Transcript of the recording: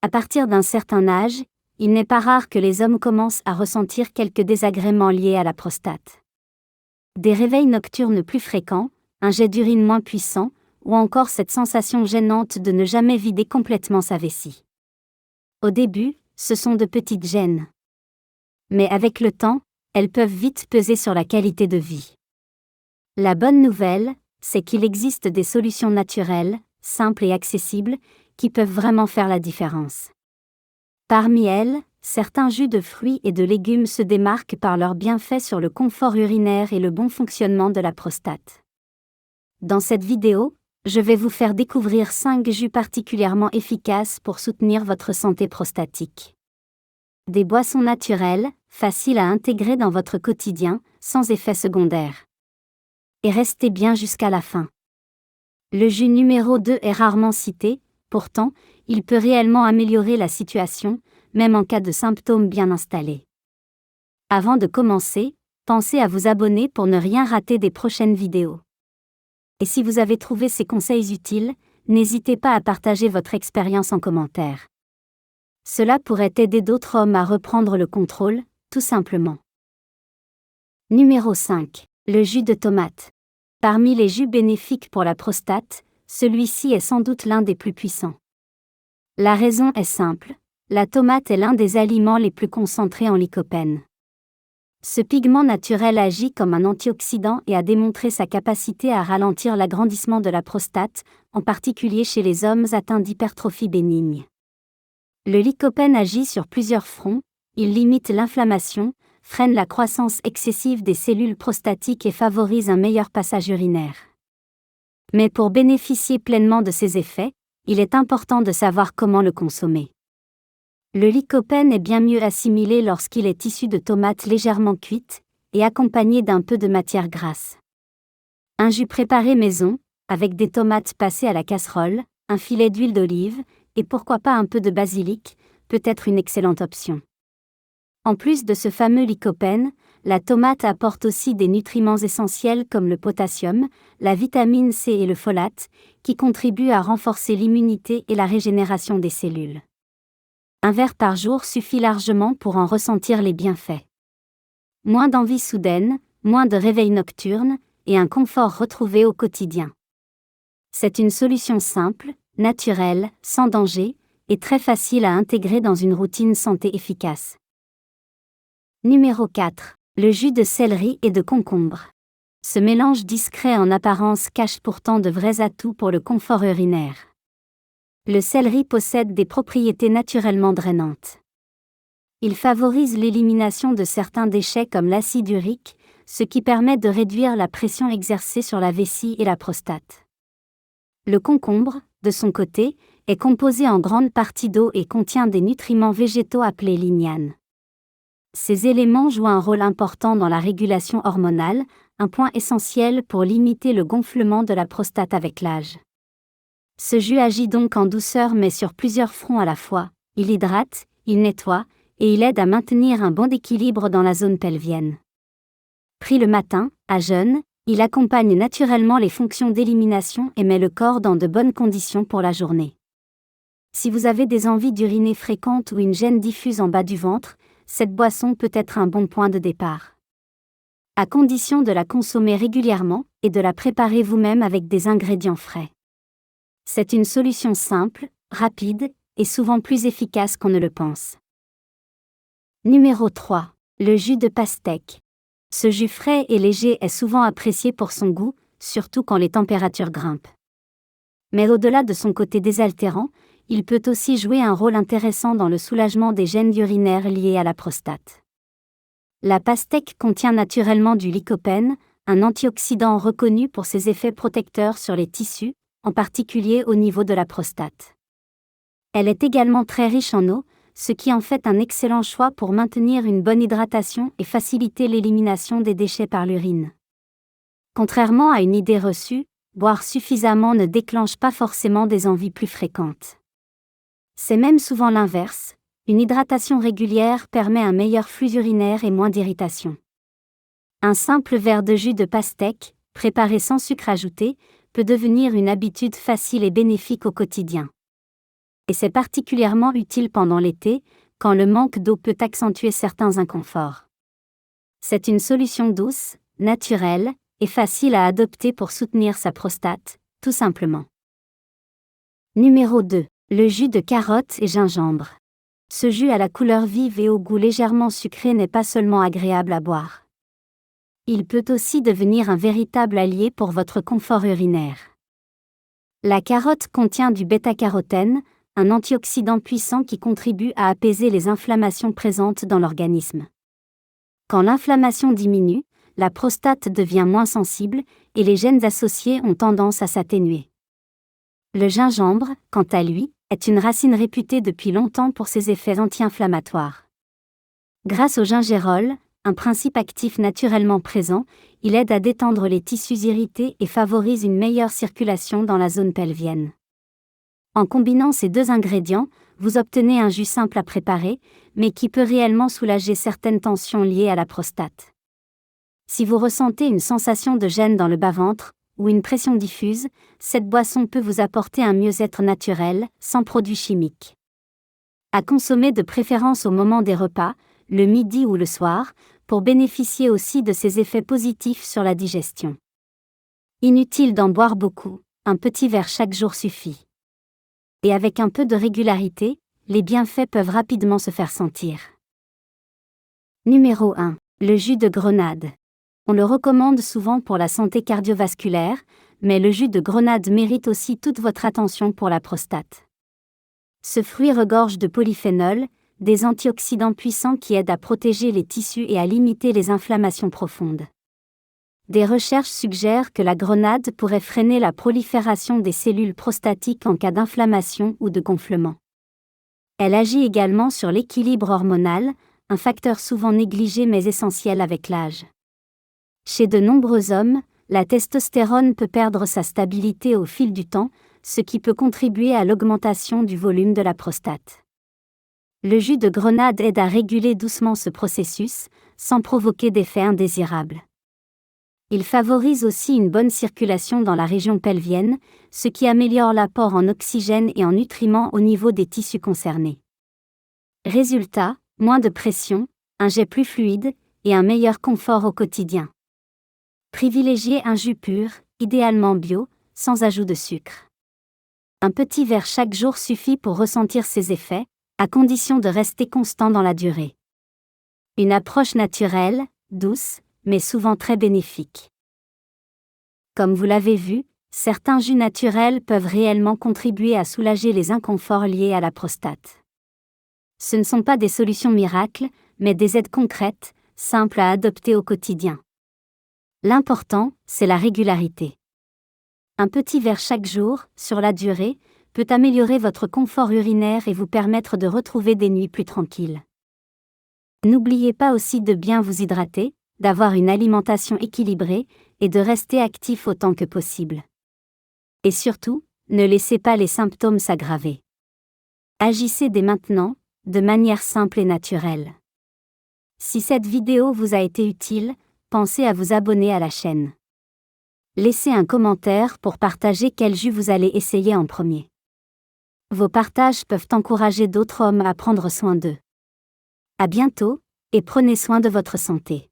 À partir d'un certain âge, il n'est pas rare que les hommes commencent à ressentir quelques désagréments liés à la prostate. Des réveils nocturnes plus fréquents, un jet d'urine moins puissant, ou encore cette sensation gênante de ne jamais vider complètement sa vessie. Au début, ce sont de petites gênes. Mais avec le temps, elles peuvent vite peser sur la qualité de vie. La bonne nouvelle, c'est qu'il existe des solutions naturelles, simples et accessibles, qui peuvent vraiment faire la différence. Parmi elles, certains jus de fruits et de légumes se démarquent par leurs bienfaits sur le confort urinaire et le bon fonctionnement de la prostate. Dans cette vidéo, je vais vous faire découvrir 5 jus particulièrement efficaces pour soutenir votre santé prostatique. Des boissons naturelles, faciles à intégrer dans votre quotidien, sans effet secondaire. Et restez bien jusqu'à la fin. Le jus numéro 2 est rarement cité, pourtant, il peut réellement améliorer la situation, même en cas de symptômes bien installés. Avant de commencer, pensez à vous abonner pour ne rien rater des prochaines vidéos. Et si vous avez trouvé ces conseils utiles, n'hésitez pas à partager votre expérience en commentaire. Cela pourrait aider d'autres hommes à reprendre le contrôle, tout simplement. Numéro 5. Le jus de tomate. Parmi les jus bénéfiques pour la prostate, celui-ci est sans doute l'un des plus puissants. La raison est simple, la tomate est l'un des aliments les plus concentrés en lycopène. Ce pigment naturel agit comme un antioxydant et a démontré sa capacité à ralentir l'agrandissement de la prostate, en particulier chez les hommes atteints d'hypertrophie bénigne. Le lycopène agit sur plusieurs fronts, il limite l'inflammation, freine la croissance excessive des cellules prostatiques et favorise un meilleur passage urinaire. Mais pour bénéficier pleinement de ces effets, il est important de savoir comment le consommer. Le lycopène est bien mieux assimilé lorsqu'il est issu de tomates légèrement cuites et accompagné d'un peu de matière grasse. Un jus préparé maison, avec des tomates passées à la casserole, un filet d'huile d'olive, et pourquoi pas un peu de basilic, peut être une excellente option. En plus de ce fameux lycopène, la tomate apporte aussi des nutriments essentiels comme le potassium, la vitamine C et le folate, qui contribuent à renforcer l'immunité et la régénération des cellules. Un verre par jour suffit largement pour en ressentir les bienfaits. Moins d'envie soudaine, moins de réveil nocturne, et un confort retrouvé au quotidien. C'est une solution simple, naturelle, sans danger, et très facile à intégrer dans une routine santé efficace. Numéro 4. Le jus de céleri et de concombre. Ce mélange discret en apparence cache pourtant de vrais atouts pour le confort urinaire. Le céleri possède des propriétés naturellement drainantes. Il favorise l'élimination de certains déchets comme l'acide urique, ce qui permet de réduire la pression exercée sur la vessie et la prostate. Le concombre, de son côté, est composé en grande partie d'eau et contient des nutriments végétaux appelés lignanes. Ces éléments jouent un rôle important dans la régulation hormonale, un point essentiel pour limiter le gonflement de la prostate avec l'âge. Ce jus agit donc en douceur mais sur plusieurs fronts à la fois, il hydrate, il nettoie, et il aide à maintenir un bon équilibre dans la zone pelvienne. Pris le matin, à jeun, il accompagne naturellement les fonctions d'élimination et met le corps dans de bonnes conditions pour la journée. Si vous avez des envies d'uriner fréquentes ou une gêne diffuse en bas du ventre, cette boisson peut être un bon point de départ. À condition de la consommer régulièrement et de la préparer vous-même avec des ingrédients frais. C'est une solution simple, rapide, et souvent plus efficace qu'on ne le pense. Numéro 3. Le jus de pastèque. Ce jus frais et léger est souvent apprécié pour son goût, surtout quand les températures grimpent. Mais au-delà de son côté désaltérant, il peut aussi jouer un rôle intéressant dans le soulagement des gênes urinaires liées à la prostate. La pastèque contient naturellement du lycopène, un antioxydant reconnu pour ses effets protecteurs sur les tissus, en particulier au niveau de la prostate. Elle est également très riche en eau, ce qui en fait un excellent choix pour maintenir une bonne hydratation et faciliter l'élimination des déchets par l'urine. Contrairement à une idée reçue, boire suffisamment ne déclenche pas forcément des envies plus fréquentes. C'est même souvent l'inverse, une hydratation régulière permet un meilleur flux urinaire et moins d'irritation. Un simple verre de jus de pastèque, préparé sans sucre ajouté, peut devenir une habitude facile et bénéfique au quotidien. Et c'est particulièrement utile pendant l'été, quand le manque d'eau peut accentuer certains inconforts. C'est une solution douce, naturelle, et facile à adopter pour soutenir sa prostate, tout simplement. Numéro 2. Le jus de carotte et gingembre. Ce jus à la couleur vive et au goût légèrement sucré n'est pas seulement agréable à boire. Il peut aussi devenir un véritable allié pour votre confort urinaire. La carotte contient du bêta-carotène, un antioxydant puissant qui contribue à apaiser les inflammations présentes dans l'organisme. Quand l'inflammation diminue, la prostate devient moins sensible et les gènes associés ont tendance à s'atténuer. Le gingembre, quant à lui, est une racine réputée depuis longtemps pour ses effets anti-inflammatoires. Grâce au gingérol, un principe actif naturellement présent, il aide à détendre les tissus irrités et favorise une meilleure circulation dans la zone pelvienne. En combinant ces deux ingrédients, vous obtenez un jus simple à préparer, mais qui peut réellement soulager certaines tensions liées à la prostate. Si vous ressentez une sensation de gêne dans le bas-ventre, ou une pression diffuse, cette boisson peut vous apporter un mieux-être naturel, sans produits chimiques. À consommer de préférence au moment des repas, le midi ou le soir, pour bénéficier aussi de ses effets positifs sur la digestion. Inutile d'en boire beaucoup, un petit verre chaque jour suffit. Et avec un peu de régularité, les bienfaits peuvent rapidement se faire sentir. Numéro 1. Le jus de grenade. On le recommande souvent pour la santé cardiovasculaire, mais le jus de grenade mérite aussi toute votre attention pour la prostate. Ce fruit regorge de polyphénols, des antioxydants puissants qui aident à protéger les tissus et à limiter les inflammations profondes. Des recherches suggèrent que la grenade pourrait freiner la prolifération des cellules prostatiques en cas d'inflammation ou de gonflement. Elle agit également sur l'équilibre hormonal, un facteur souvent négligé mais essentiel avec l'âge. Chez de nombreux hommes, la testostérone peut perdre sa stabilité au fil du temps, ce qui peut contribuer à l'augmentation du volume de la prostate. Le jus de grenade aide à réguler doucement ce processus, sans provoquer d'effets indésirables. Il favorise aussi une bonne circulation dans la région pelvienne, ce qui améliore l'apport en oxygène et en nutriments au niveau des tissus concernés. Résultat, moins de pression, un jet plus fluide, et un meilleur confort au quotidien. Privilégiez un jus pur, idéalement bio, sans ajout de sucre. Un petit verre chaque jour suffit pour ressentir ses effets, à condition de rester constant dans la durée. Une approche naturelle, douce, mais souvent très bénéfique. Comme vous l'avez vu, certains jus naturels peuvent réellement contribuer à soulager les inconforts liés à la prostate. Ce ne sont pas des solutions miracles, mais des aides concrètes, simples à adopter au quotidien. L'important, c'est la régularité. Un petit verre chaque jour, sur la durée, peut améliorer votre confort urinaire et vous permettre de retrouver des nuits plus tranquilles. N'oubliez pas aussi de bien vous hydrater, d'avoir une alimentation équilibrée et de rester actif autant que possible. Et surtout, ne laissez pas les symptômes s'aggraver. Agissez dès maintenant, de manière simple et naturelle. Si cette vidéo vous a été utile, pensez à vous abonner à la chaîne. Laissez un commentaire pour partager quel jus vous allez essayer en premier. Vos partages peuvent encourager d'autres hommes à prendre soin d'eux. À bientôt, et prenez soin de votre santé.